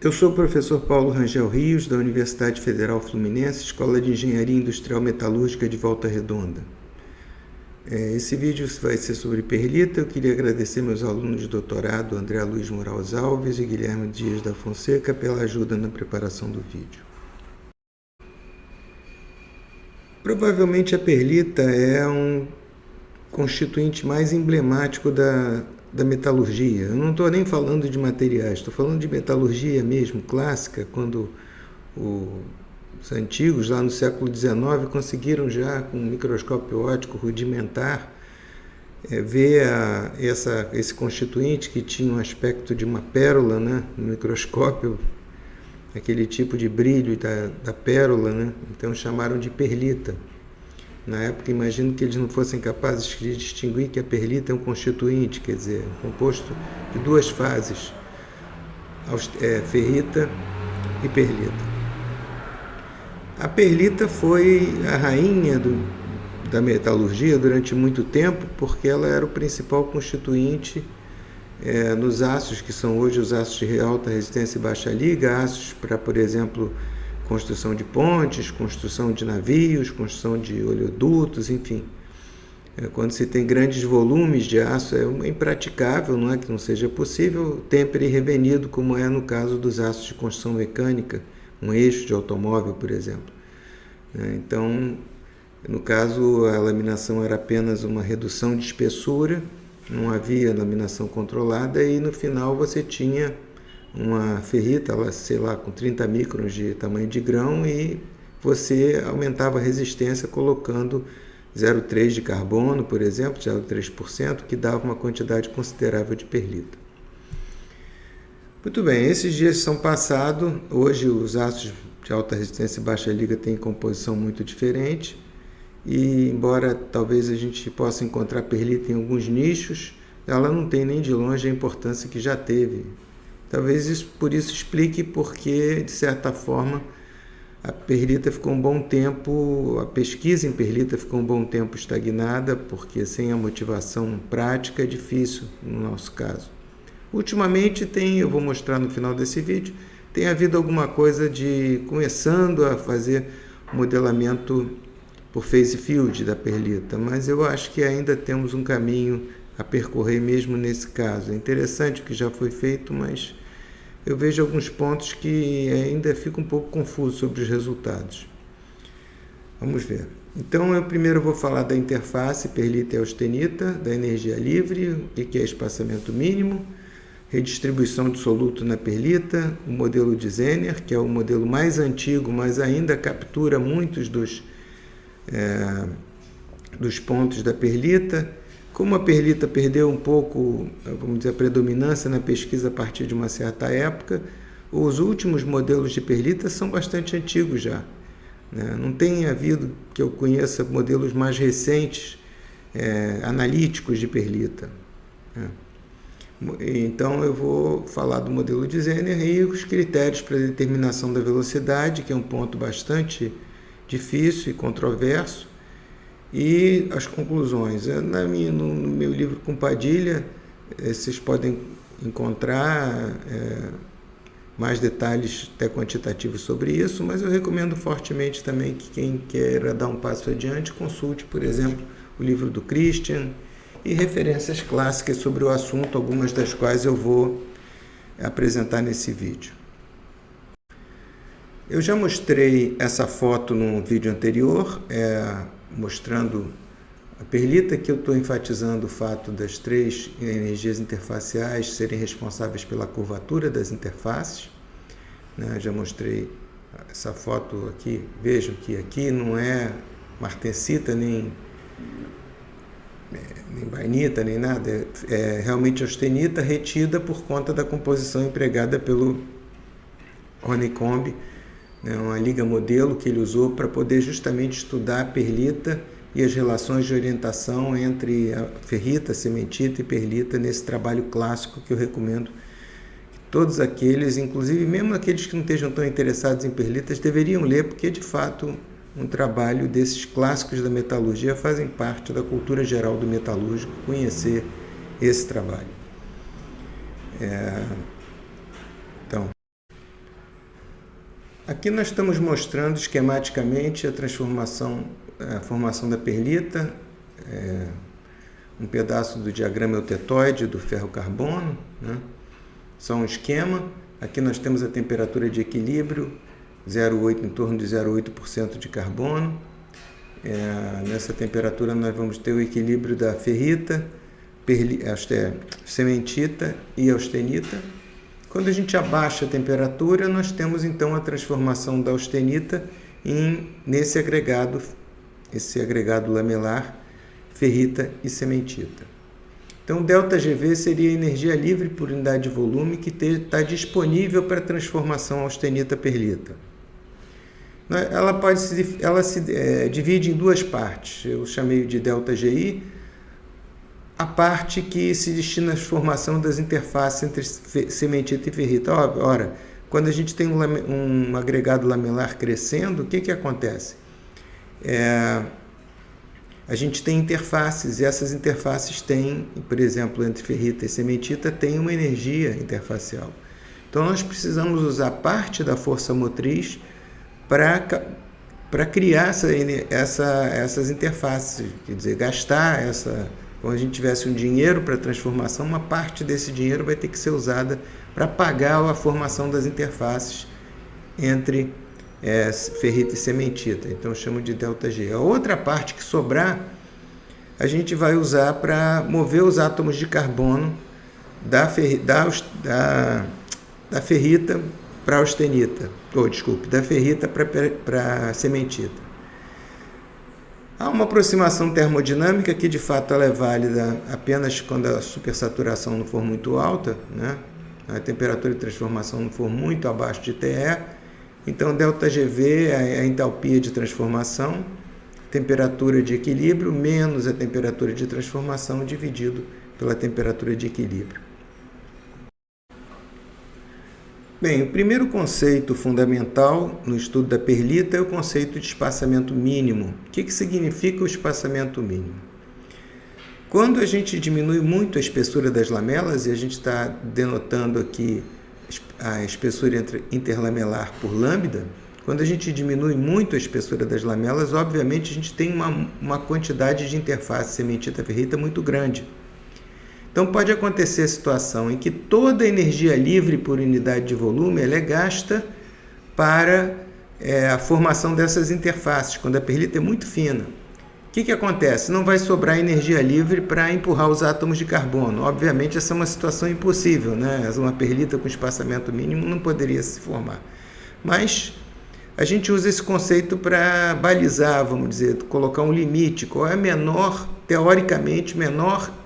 Eu sou o professor Paulo Rangel Rios, da Universidade Federal Fluminense, Escola de Engenharia Industrial Metalúrgica de Volta Redonda. Esse vídeo vai ser sobre perlita. Eu queria agradecer meus alunos de doutorado, André Luiz Moraes Alves e Guilherme Dias da Fonseca, pela ajuda na preparação do vídeo. Provavelmente a perlita é um constituinte mais emblemático da metalurgia. Eu não estou nem falando de materiais, estou falando de metalurgia mesmo, clássica, quando os antigos, lá no século XIX, conseguiram já, com um microscópio óptico rudimentar, ver esse constituinte que tinha um aspecto de uma pérola, né, no microscópio, aquele tipo de brilho da pérola, né? Então chamaram de perlita. Na época, imagino que eles não fossem capazes de distinguir que a perlita é um constituinte, quer dizer, um composto de duas fases, ferrita e perlita. A perlita foi a rainha da metalurgia durante muito tempo, porque ela era o principal constituinte nos aços, que são hoje os aços de alta resistência e baixa liga, aços para, por exemplo, construção de pontes, construção de navios, construção de oleodutos, enfim. Quando se tem grandes volumes de aço, é impraticável, não é que não seja possível, têmpera e revenido, como é no caso dos aços de construção mecânica, um eixo de automóvel, por exemplo. Então, no caso, a laminação era apenas uma redução de espessura, não havia laminação controlada, e no final você tinha uma ferrita, sei lá, com 30 microns de tamanho de grão, e você aumentava a resistência colocando 0,3 de carbono, por exemplo, 0,3%, que dava uma quantidade considerável de perlita. Muito bem, esses dias são passados. Hoje os aços de alta resistência e baixa liga têm composição muito diferente, e embora talvez a gente possa encontrar perlita em alguns nichos, ela não tem nem de longe a importância que já teve. Talvez por isso explique porque, de certa forma, a perlita ficou um bom tempo, a pesquisa em perlita ficou um bom tempo estagnada, porque sem a motivação prática é difícil no nosso caso. Ultimamente eu vou mostrar no final desse vídeo, tem havido alguma coisa de começando a fazer modelamento por phase field da perlita, mas eu acho que ainda temos um caminho a percorrer mesmo nesse caso. É interessante o que já foi feito, mas eu vejo alguns pontos que ainda fico um pouco confuso sobre os resultados. Vamos ver. Então, eu primeiro vou falar da interface perlita e austenita, da energia livre, o que é espaçamento mínimo, redistribuição de soluto na perlita, o modelo de Zener, que é o modelo mais antigo, mas ainda captura muitos dos pontos da perlita. Como a perlita perdeu um pouco, vamos dizer, a predominância na pesquisa a partir de uma certa época, os últimos modelos de perlita são bastante antigos já. Não tem havido, que eu conheça, modelos mais recentes, analíticos de perlita. Então eu vou falar do modelo de Zener e os critérios para determinação da velocidade, que é um ponto bastante difícil e controverso, e as conclusões. No meu livro com Padilha, vocês podem encontrar mais detalhes até quantitativos sobre isso, mas eu recomendo fortemente também que quem queira dar um passo adiante consulte, por exemplo, o livro do Christian e referências clássicas sobre o assunto, algumas das quais eu vou apresentar nesse vídeo. Eu já mostrei essa foto num vídeo anterior, mostrando a perlita, que eu estou enfatizando o fato das três energias interfaciais serem responsáveis pela curvatura das interfaces. Já mostrei essa foto aqui. Vejam que aqui não é martensita, nem bainita, nem nada. É realmente austenita retida por conta da composição empregada pelo Honeycomb, uma liga modelo que ele usou para poder justamente estudar a perlita e as relações de orientação entre a ferrita, cementita e perlita nesse trabalho clássico que eu recomendo que todos aqueles, inclusive mesmo aqueles que não estejam tão interessados em perlitas, deveriam ler, porque de fato um trabalho desses clássicos da metalurgia fazem parte da cultura geral do metalúrgico, conhecer esse trabalho. Então, Aqui nós estamos mostrando esquematicamente a formação da perlita, um pedaço do diagrama eutetoide do ferro-carbono, né? Só um esquema. Aqui nós temos a temperatura de equilíbrio, 0,8, em torno de 0,8% de carbono. Nessa temperatura nós vamos ter o equilíbrio da ferrita, cementita e austenita. Quando a gente abaixa a temperatura, nós temos então a transformação da austenita nesse agregado, esse agregado lamelar, ferrita e cementita. Então, ΔGV seria a energia livre por unidade de volume que está disponível para transformação austenita-perlita. Ela se divide em duas partes. Eu chamei de ΔGI, a parte que se destina à formação das interfaces entre cementita e ferrita. Ora, quando a gente tem um agregado lamelar crescendo, o que acontece? A gente tem interfaces, e essas interfaces têm, por exemplo, entre ferrita e cementita, tem uma energia interfacial. Então, nós precisamos usar parte da força motriz para criar essas interfaces, quer dizer, gastar quando a gente tivesse um dinheiro para transformação, uma parte desse dinheiro vai ter que ser usada para pagar a formação das interfaces entre ferrita e cementita. Então, eu chamo de ΔG. A outra parte que sobrar, a gente vai usar para mover os átomos de carbono da ferrita para a austenita. Da ferrita para a cementita. Há uma aproximação termodinâmica que, de fato, ela é válida apenas quando a supersaturação não for muito alta, né? A temperatura de transformação não for muito abaixo de TE. Então, ΔGV é a entalpia de transformação, temperatura de equilíbrio menos a temperatura de transformação dividido pela temperatura de equilíbrio. Bem, o primeiro conceito fundamental no estudo da perlita é o conceito de espaçamento mínimo. O que significa o espaçamento mínimo? Quando a gente diminui muito a espessura das lamelas, e a gente está denotando aqui a espessura interlamelar por lambda, quando a gente diminui muito a espessura das lamelas, obviamente a gente tem uma quantidade de interface cementita-ferrita muito grande. Então pode acontecer a situação em que toda a energia livre por unidade de volume ela é gasta para a formação dessas interfaces, quando a perlita é muito fina. O que acontece? Não vai sobrar energia livre para empurrar os átomos de carbono. Obviamente, essa é uma situação impossível, né? Uma perlita com espaçamento mínimo não poderia se formar. Mas a gente usa esse conceito para balizar, vamos dizer, colocar um limite. Qual é teoricamente, menor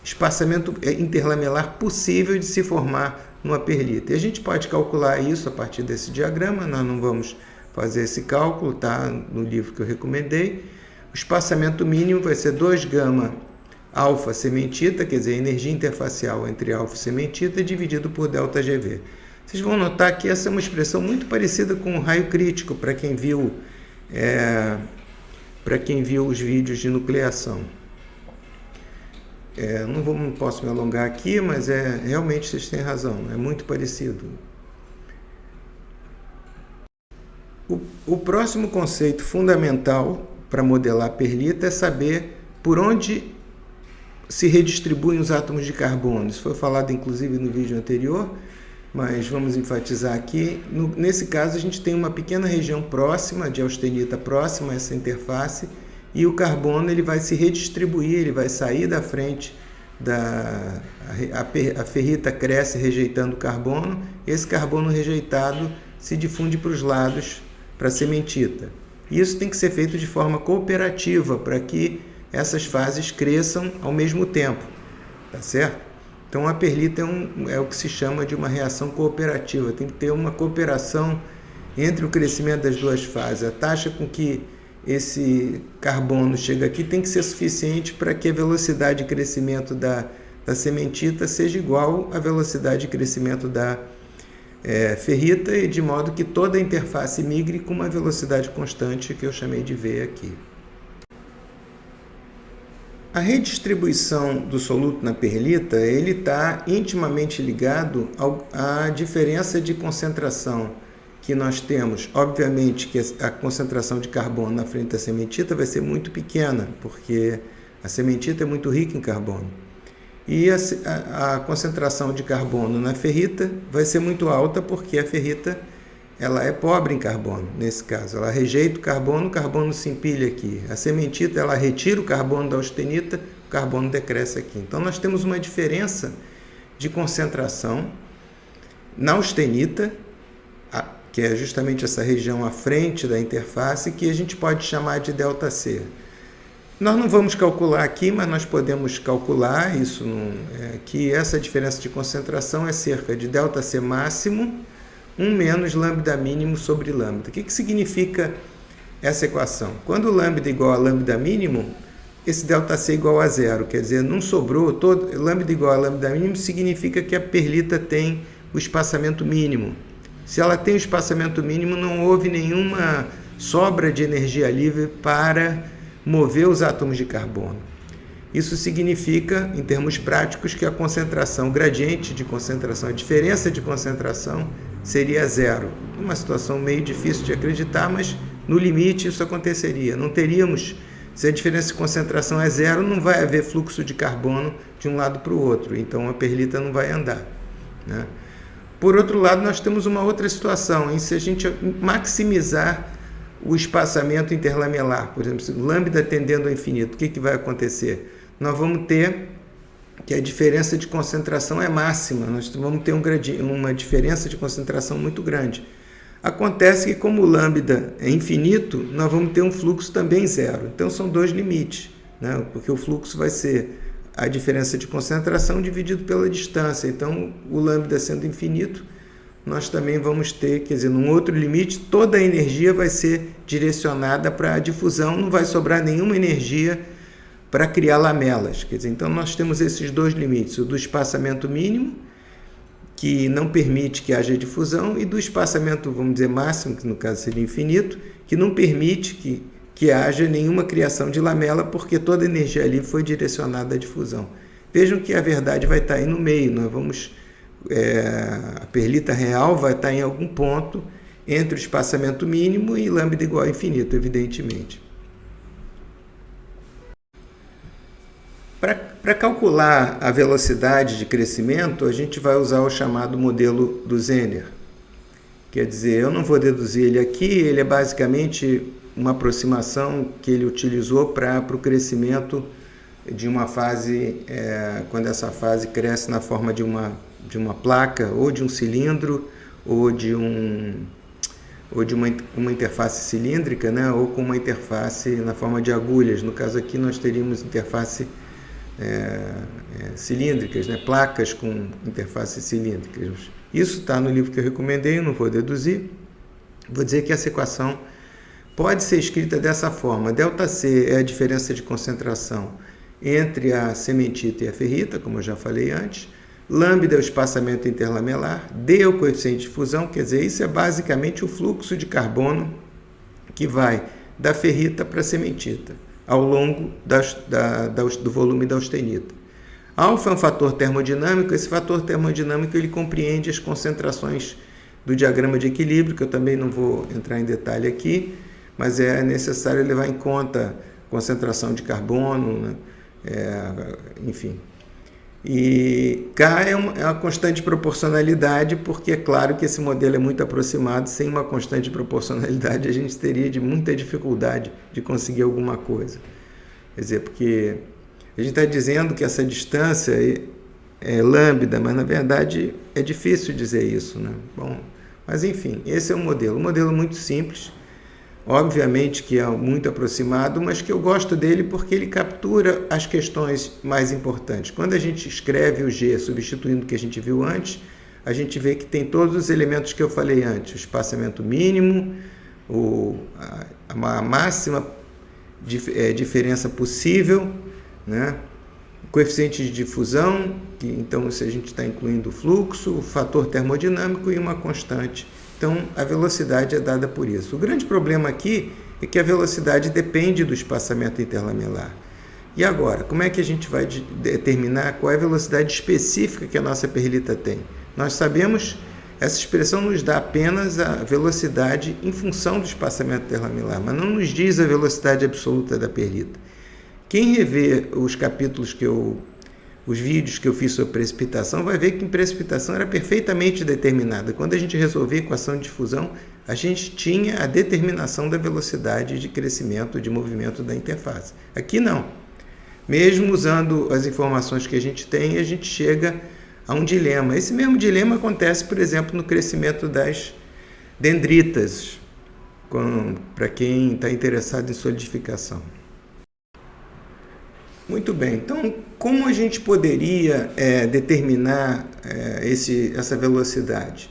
espaçamento interlamelar possível de se formar numa perlita? E a gente pode calcular isso a partir desse diagrama. Nós não vamos fazer esse cálculo, tá? No livro que eu recomendei. O espaçamento mínimo vai ser 2 gama alfa cementita, quer dizer, a energia interfacial entre alfa e cementita, dividido por ΔGV. Vocês vão notar que essa é uma expressão muito parecida com o raio crítico, para quem viu os vídeos de nucleação. Não posso me alongar aqui, mas realmente vocês têm razão, é muito parecido. O próximo conceito fundamental para modelar a perlita é saber por onde se redistribuem os átomos de carbono. Isso foi falado inclusive no vídeo anterior, mas vamos enfatizar aqui. Nesse caso, a gente tem uma pequena região próxima, de austenita próxima a essa interface, e o carbono ele vai se redistribuir, ele vai sair da frente a ferrita cresce rejeitando o carbono, e esse carbono rejeitado se difunde para os lados, para a cementita. Isso tem que ser feito de forma cooperativa para que essas fases cresçam ao mesmo tempo, tá certo? Então a perlita é o que se chama de uma reação cooperativa, tem que ter uma cooperação entre o crescimento das duas fases. A taxa com que esse carbono chega aqui tem que ser suficiente para que a velocidade de crescimento da cementita seja igual à velocidade de crescimento da ferrita, e de modo que toda a interface migre com uma velocidade constante, que eu chamei de V aqui. A redistribuição do soluto na perlita está intimamente ligado à diferença de concentração que nós temos, obviamente, que a concentração de carbono na frente da cementita vai ser muito pequena, porque a cementita é muito rica em carbono. E a concentração de carbono na ferrita vai ser muito alta, porque a ferrita ela é pobre em carbono, nesse caso. Ela rejeita o carbono se empilha aqui. A cementita, ela retira o carbono da austenita, o carbono decresce aqui. Então, nós temos uma diferença de concentração na austenita, que é justamente essa região à frente da interface, que a gente pode chamar de ΔC. Nós não vamos calcular aqui, mas nós podemos calcular isso, que essa diferença de concentração é cerca de ΔC máximo 1 menos lambda mínimo sobre lambda. O que significa essa equação? Quando lambda é igual a lambda mínimo, esse ΔC é igual a zero, quer dizer, não sobrou, lambda igual a lambda mínimo significa que a perlita tem o espaçamento mínimo. Se ela tem o espaçamento mínimo, não houve nenhuma sobra de energia livre para mover os átomos de carbono. Isso significa, em termos práticos, que a concentração, o gradiente de concentração, a diferença de concentração seria zero. Uma situação meio difícil de acreditar, mas no limite isso aconteceria. Não teríamos, se a diferença de concentração é zero, não vai haver fluxo de carbono de um lado para o outro, então a perlita não vai andar, né? Por outro lado, nós temos uma outra situação, em se a gente maximizar o espaçamento interlamelar, por exemplo, se lambda tendendo ao infinito, o que vai acontecer? Nós vamos ter que a diferença de concentração é máxima, nós vamos ter uma diferença de concentração muito grande. Acontece que como o lambda é infinito, nós vamos ter um fluxo também zero. Então são dois limites, né? Porque o fluxo vai ser a diferença de concentração dividido pela distância. Então o lambda sendo infinito, nós também vamos ter, quer dizer, num outro limite, toda a energia vai ser direcionada para a difusão, não vai sobrar nenhuma energia para criar lamelas. Quer dizer, então nós temos esses dois limites, o do espaçamento mínimo, que não permite que haja difusão, e do espaçamento, vamos dizer, máximo, que no caso seria infinito, que não permite que haja nenhuma criação de lamela, porque toda a energia ali foi direcionada à difusão. Vejam que a verdade vai estar aí no meio, nós vamos... a perlita real vai estar em algum ponto entre o espaçamento mínimo e lambda igual a infinito, evidentemente. Para calcular a velocidade de crescimento, a gente vai usar o chamado modelo do Zener. Quer dizer, eu não vou deduzir ele aqui, ele é basicamente uma aproximação que ele utilizou para o crescimento de uma fase, quando essa fase cresce na forma de uma placa, ou de um cilindro, ou de uma interface cilíndrica, né? Ou com uma interface na forma de agulhas. No caso aqui nós teríamos interface cilíndricas, né? Placas com interfaces cilíndricas. Isso está no livro que eu recomendei, eu não vou deduzir. Vou dizer que essa equação pode ser escrita dessa forma. ΔC é a diferença de concentração entre a cementita e a ferrita, como eu já falei antes. Lambda é o espaçamento interlamelar, D é o coeficiente de fusão, quer dizer, isso é basicamente o fluxo de carbono que vai da ferrita para a cementita, ao longo do volume da austenita. Alfa é um fator termodinâmico, esse fator termodinâmico ele compreende as concentrações do diagrama de equilíbrio, que eu também não vou entrar em detalhe aqui, mas é necessário levar em conta concentração de carbono, né? Enfim. E K é uma constante de proporcionalidade, porque é claro que esse modelo é muito aproximado. Sem uma constante de proporcionalidade, a gente teria muita dificuldade de conseguir alguma coisa. Quer dizer, porque a gente está dizendo que essa distância é lambda, mas na verdade é difícil dizer isso, né? Bom, mas enfim, esse é um modelo muito simples. Obviamente que é muito aproximado, mas que eu gosto dele porque ele captura as questões mais importantes. Quando a gente escreve o G substituindo o que a gente viu antes, a gente vê que tem todos os elementos que eu falei antes. O espaçamento mínimo, a máxima diferença possível, né? O coeficiente de difusão, que então se a gente está incluindo o fluxo, o fator termodinâmico e uma constante. Então, a velocidade é dada por isso. O grande problema aqui é que a velocidade depende do espaçamento interlamelar. E agora, como é que a gente vai determinar qual é a velocidade específica que a nossa perlita tem? Nós sabemos essa expressão nos dá apenas a velocidade em função do espaçamento interlaminar, mas não nos diz a velocidade absoluta da perlita. Quem rever os capítulos os vídeos que eu fiz sobre precipitação, vai ver que em precipitação era perfeitamente determinada. Quando a gente resolvia a equação de difusão, a gente tinha a determinação da velocidade de crescimento, de movimento da interface. Aqui não. Mesmo usando as informações que a gente tem, a gente chega a um dilema. Esse mesmo dilema acontece, por exemplo, no crescimento das dendritas, para quem está interessado em solidificação. Muito bem, então como a gente poderia determinar essa velocidade?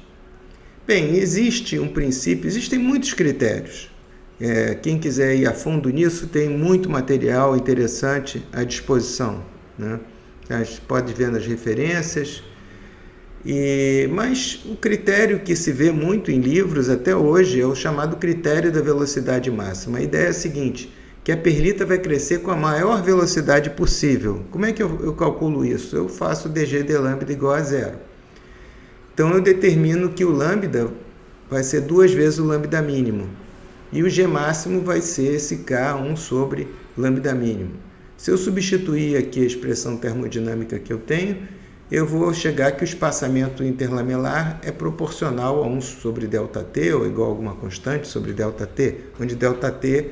Bem, existe um princípio, existem muitos critérios. Quem quiser ir a fundo nisso, tem muito material interessante à disposição, né? A gente pode ver nas referências, mas o critério que se vê muito em livros até hoje é o chamado critério da velocidade máxima. A ideia é a seguinte, que a perlita vai crescer com a maior velocidade possível. Como é que eu calculo isso? Eu faço dg de lambda igual a zero. Então eu determino que o lambda vai ser 2 vezes o lambda mínimo. E o g máximo vai ser esse k1 sobre lambda mínimo. Se eu substituir aqui a expressão termodinâmica que eu tenho, eu vou chegar que o espaçamento interlamelar é proporcional a 1 sobre ΔT, ou igual a alguma constante sobre ΔT, onde ΔT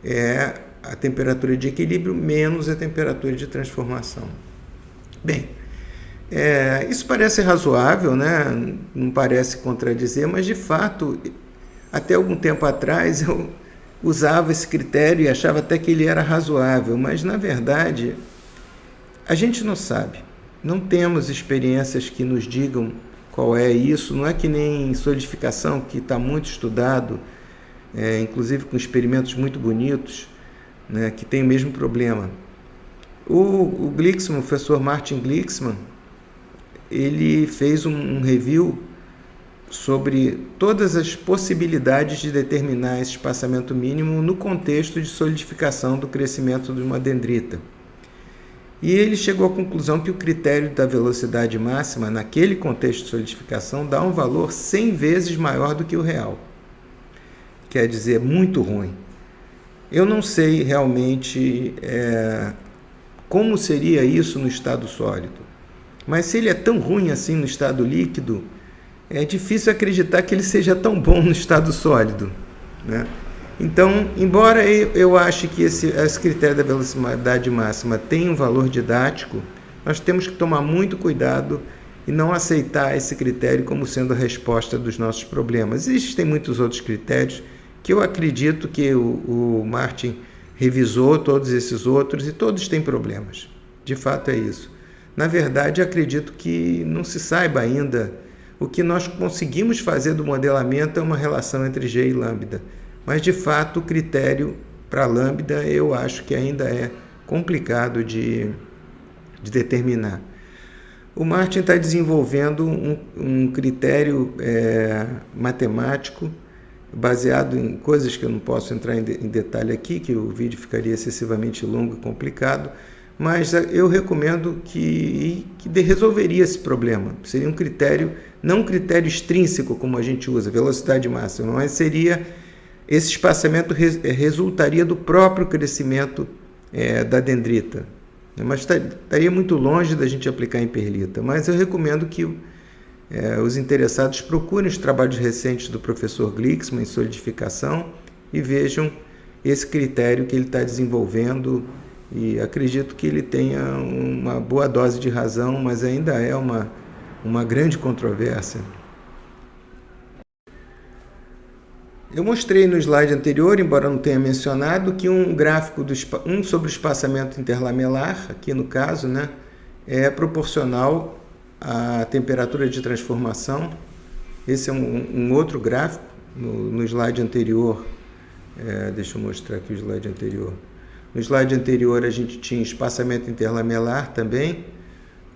é a temperatura de equilíbrio menos a temperatura de transformação. Bem, isso parece razoável, né? Não parece contradizer, mas de fato, até algum tempo atrás eu usava esse critério e achava até que ele era razoável, mas na verdade a gente não sabe. Não temos experiências que nos digam qual é isso, não é que nem solidificação, que está muito estudado, inclusive com experimentos muito bonitos, né, que tem o mesmo problema. O Glicksman, o professor Martin Glicksman, ele fez um review sobre todas as possibilidades de determinar esse espaçamento mínimo no contexto de solidificação do crescimento de uma dendrita. E ele chegou à conclusão que o critério da velocidade máxima, naquele contexto de solidificação, dá um valor 100 vezes maior do que o real. Quer dizer, muito ruim. Eu não sei realmente como seria isso no estado sólido, mas se ele é tão ruim assim no estado líquido, é difícil acreditar que ele seja tão bom no estado sólido, né? Então, embora eu ache que esse critério da velocidade máxima tenha um valor didático, nós temos que tomar muito cuidado e não aceitar esse critério como sendo a resposta dos nossos problemas. Existem muitos outros critérios que eu acredito que o Martin revisou todos esses outros e todos têm problemas. De fato é isso. Na verdade, acredito que não se saiba ainda. O que nós conseguimos fazer do modelamento é uma relação entre G e lambda. Mas, de fato, o critério para lambda eu acho que ainda é complicado de determinar. O Martin está desenvolvendo um critério matemático baseado em coisas que eu não posso entrar em detalhe aqui, que o vídeo ficaria excessivamente longo e complicado, mas eu recomendo que resolveria esse problema. Seria um critério, não um critério extrínseco como a gente usa, velocidade máxima, mas esse espaçamento resultaria do próprio crescimento da dendrita. Mas estaria muito longe da gente aplicar em perlita. Mas eu recomendo que os interessados procurem os trabalhos recentes do professor Glicksman em solidificação e vejam esse critério que ele está desenvolvendo, e acredito que ele tenha uma boa dose de razão, mas ainda é uma grande controvérsia. Eu mostrei no slide anterior, embora não tenha mencionado, que um gráfico sobre o espaçamento interlamelar, aqui no caso, né, é proporcional à temperatura de transformação. Esse é um outro gráfico. No slide anterior, deixa eu mostrar aqui o slide anterior. No slide anterior a gente tinha espaçamento interlamelar também,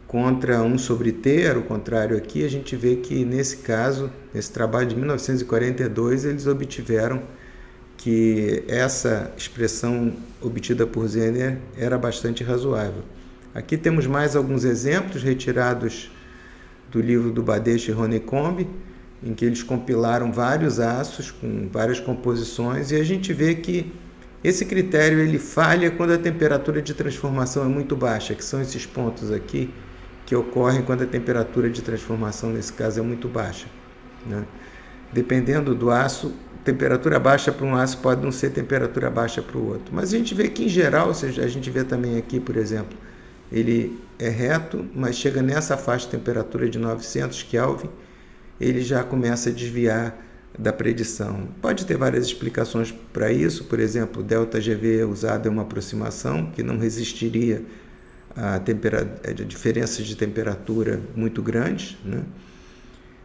contra 1 sobre T, era o contrário aqui. A gente vê que nesse caso, nesse trabalho de 1942, eles obtiveram que essa expressão obtida por Zener era bastante razoável. Aqui temos mais alguns exemplos retirados do livro do Badeschi e Honeycomb, em que eles compilaram vários aços com várias composições, e a gente vê que esse critério ele falha quando a temperatura de transformação é muito baixa, que são esses pontos aqui que ocorrem quando a temperatura de transformação, nesse caso, é muito baixa, né? Dependendo do aço, temperatura baixa para um aço pode não ser temperatura baixa para o outro. Mas a gente vê que, em geral, ou seja, a gente vê também aqui, por exemplo, ele é reto, mas chega nessa faixa de temperatura de 900 Kelvin, ele já começa a desviar da predição. Pode ter várias explicações para isso, por exemplo, o ΔGV usado é uma aproximação que não resistiria a diferenças de temperatura muito grandes, né?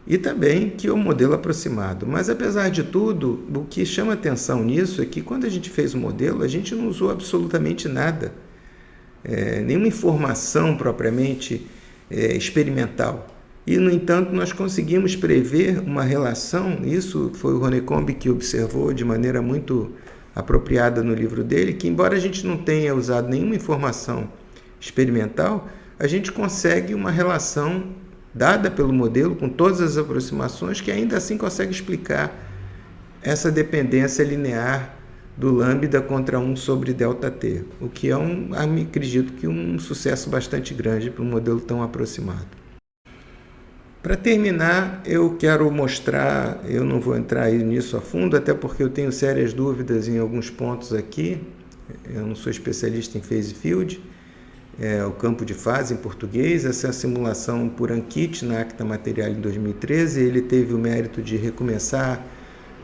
E também que é um modelo aproximado. Mas, apesar de tudo, o que chama atenção nisso é que quando a gente fez o modelo, a gente não usou absolutamente nada, nenhuma informação propriamente experimental. E, no entanto, nós conseguimos prever uma relação, isso foi o Honeycomb que observou de maneira muito apropriada no livro dele, que embora a gente não tenha usado nenhuma informação experimental, a gente consegue uma relação dada pelo modelo, com todas as aproximações, que ainda assim consegue explicar essa dependência linear do lambda contra 1 sobre ΔT, o que é acredito que um sucesso bastante grande para um modelo tão aproximado. Para terminar, eu quero mostrar, eu não vou entrar nisso a fundo, até porque eu tenho sérias dúvidas em alguns pontos aqui, eu não sou especialista em phase field, o campo de fase em português, essa é a simulação por Ankit na Acta Material em 2013, ele teve o mérito de recomeçar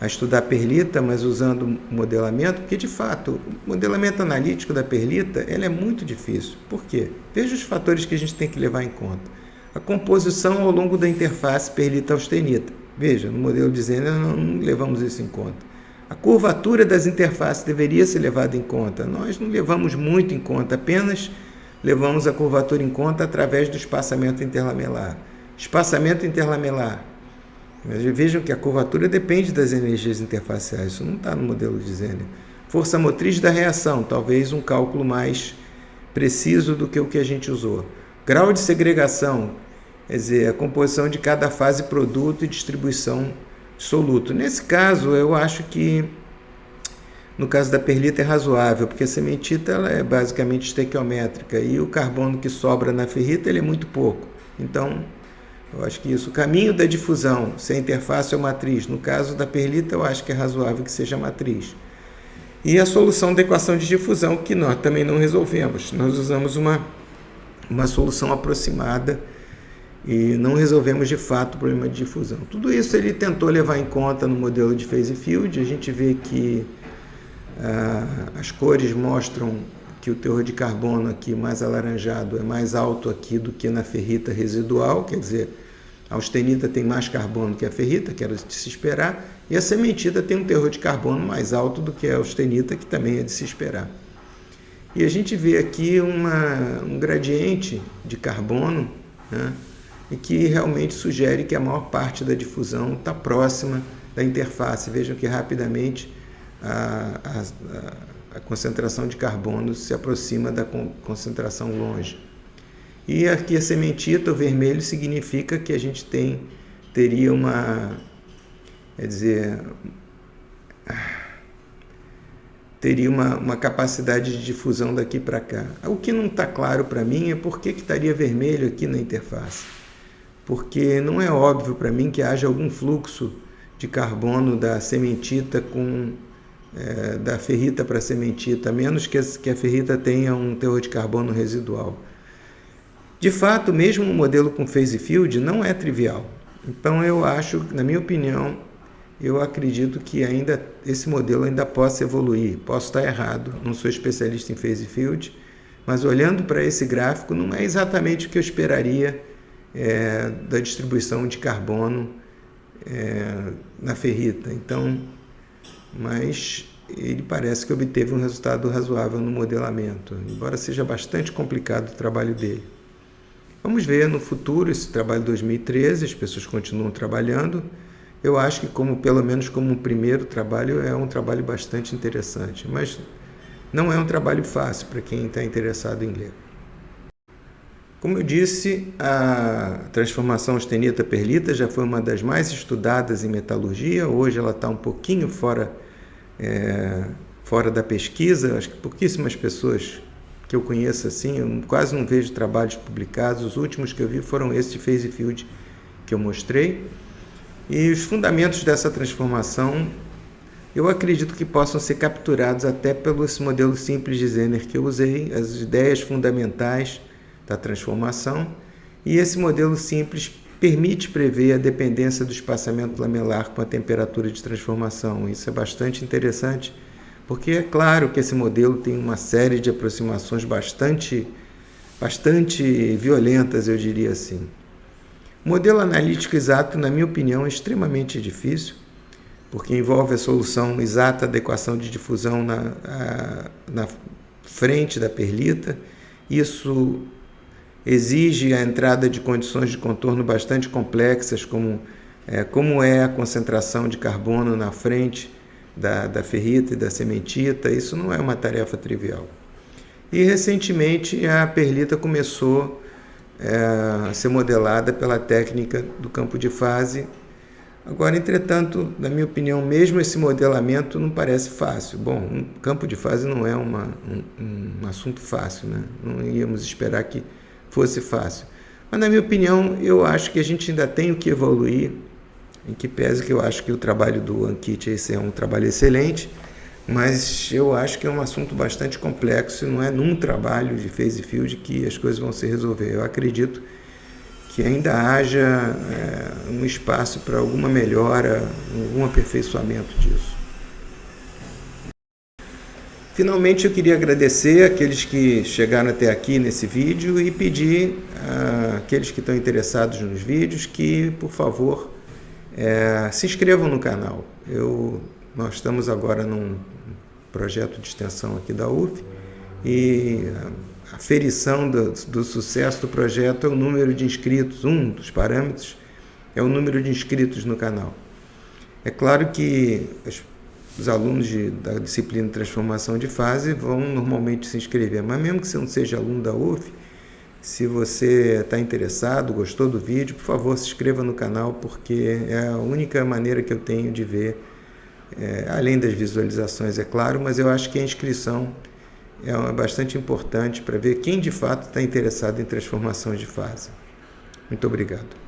a estudar perlita, mas usando modelamento, porque de fato o modelamento analítico da perlita ele é muito difícil. Por quê? Veja os fatores que a gente tem que levar em conta. A composição ao longo da interface perlita-austenita. Veja, no modelo de Zener não levamos isso em conta. A curvatura das interfaces deveria ser levada em conta. Nós não levamos muito em conta, apenas levamos a curvatura em conta através do espaçamento interlamelar. Espaçamento interlamelar. Vejam que a curvatura depende das energias interfaciais, isso não está no modelo de Zener. Força motriz da reação, talvez um cálculo mais preciso do que o que a gente usou. Grau de segregação, quer dizer, a composição de cada fase produto e distribuição de soluto. Nesse caso, eu acho que no caso da perlita é razoável, porque a cementita ela é basicamente estequiométrica e o carbono que sobra na ferrita ele é muito pouco. Então, eu acho que isso. O caminho da difusão, se a interface ou matriz. No caso da perlita, eu acho que é razoável que seja matriz. E a solução da equação de difusão, que nós também não resolvemos. Nós usamos uma solução aproximada e não resolvemos de fato o problema de difusão. Tudo isso ele tentou levar em conta no modelo de phase field. A gente vê que as cores mostram que o teor de carbono aqui mais alaranjado é mais alto aqui do que na ferrita residual, quer dizer, a austenita tem mais carbono que a ferrita, que era de se esperar, e a cementita tem um teor de carbono mais alto do que a austenita, que também é de se esperar. E a gente vê aqui um gradiente de carbono, né, e que realmente sugere que a maior parte da difusão está próxima da interface. Vejam que rapidamente a concentração de carbono se aproxima da concentração longe. E aqui a cementita, o vermelho, significa que a gente teria teria uma capacidade de difusão daqui para cá. O que não está claro para mim é por que estaria vermelho aqui na interface. Porque não é óbvio para mim que haja algum fluxo de carbono da cementita da ferrita para a cementita, a menos que a ferrita tenha um teor de carbono residual. De fato, mesmo um modelo com phase field não é trivial. Então eu acho, na minha opinião, eu acredito que esse modelo ainda possa evoluir. Posso estar errado, não sou especialista em phase field, mas olhando para esse gráfico não é exatamente o que eu esperaria da distribuição de carbono na ferrita. Então, mas ele parece que obteve um resultado razoável no modelamento, embora seja bastante complicado o trabalho dele. Vamos ver no futuro esse trabalho de 2013, as pessoas continuam trabalhando. Eu acho que pelo menos como um primeiro trabalho é um trabalho bastante interessante, mas não é um trabalho fácil para quem está interessado em ler. Como eu disse, a transformação austenita-perlita já foi uma das mais estudadas em metalurgia. Hoje ela está um pouquinho fora da pesquisa. Acho que pouquíssimas pessoas que eu conheço assim, eu quase não vejo trabalhos publicados. Os últimos que eu vi foram esses de phase field que eu mostrei. E os fundamentos dessa transformação, eu acredito que possam ser capturados até pelo esse modelo simples de Zener que eu usei, as ideias fundamentais da transformação. E esse modelo simples permite prever a dependência do espaçamento lamelar com a temperatura de transformação. Isso é bastante interessante, porque é claro que esse modelo tem uma série de aproximações bastante violentas, eu diria assim. O modelo analítico exato, na minha opinião, é extremamente difícil, porque envolve a solução exata da equação de difusão na frente da perlita. Isso exige a entrada de condições de contorno bastante complexas, como é a concentração de carbono na frente da ferrita e da cementita. Isso não é uma tarefa trivial. E recentemente a perlita começou a ser modelada pela técnica do campo de fase. Agora, entretanto, na minha opinião, mesmo esse modelamento não parece fácil. Bom, um campo de fase não é um assunto fácil, né? Não íamos esperar que fosse fácil. Mas, na minha opinião, eu acho que a gente ainda tem o que evoluir, em que pese que eu acho que o trabalho do Ankit esse é um trabalho excelente, mas eu acho que é um assunto bastante complexo e não é num trabalho de phase field que as coisas vão se resolver. Eu acredito que ainda haja um espaço para alguma melhora, algum aperfeiçoamento disso. Finalmente, eu queria agradecer aqueles que chegaram até aqui nesse vídeo e pedir àqueles que estão interessados nos vídeos que, por favor, se inscrevam no canal. Nós estamos agora num projeto de extensão aqui da UF e a ferição do sucesso do projeto é o número de inscritos. Um dos parâmetros é o número de inscritos no canal. É claro que os alunos da disciplina de transformação de fase vão normalmente se inscrever, mas mesmo que você não seja aluno da UF, se você está interessado, gostou do vídeo, por favor, se inscreva no canal, porque é a única maneira que eu tenho de ver, além das visualizações, é claro, mas eu acho que a inscrição é bastante importante para ver quem de fato está interessado em transformação de fase. Muito obrigado.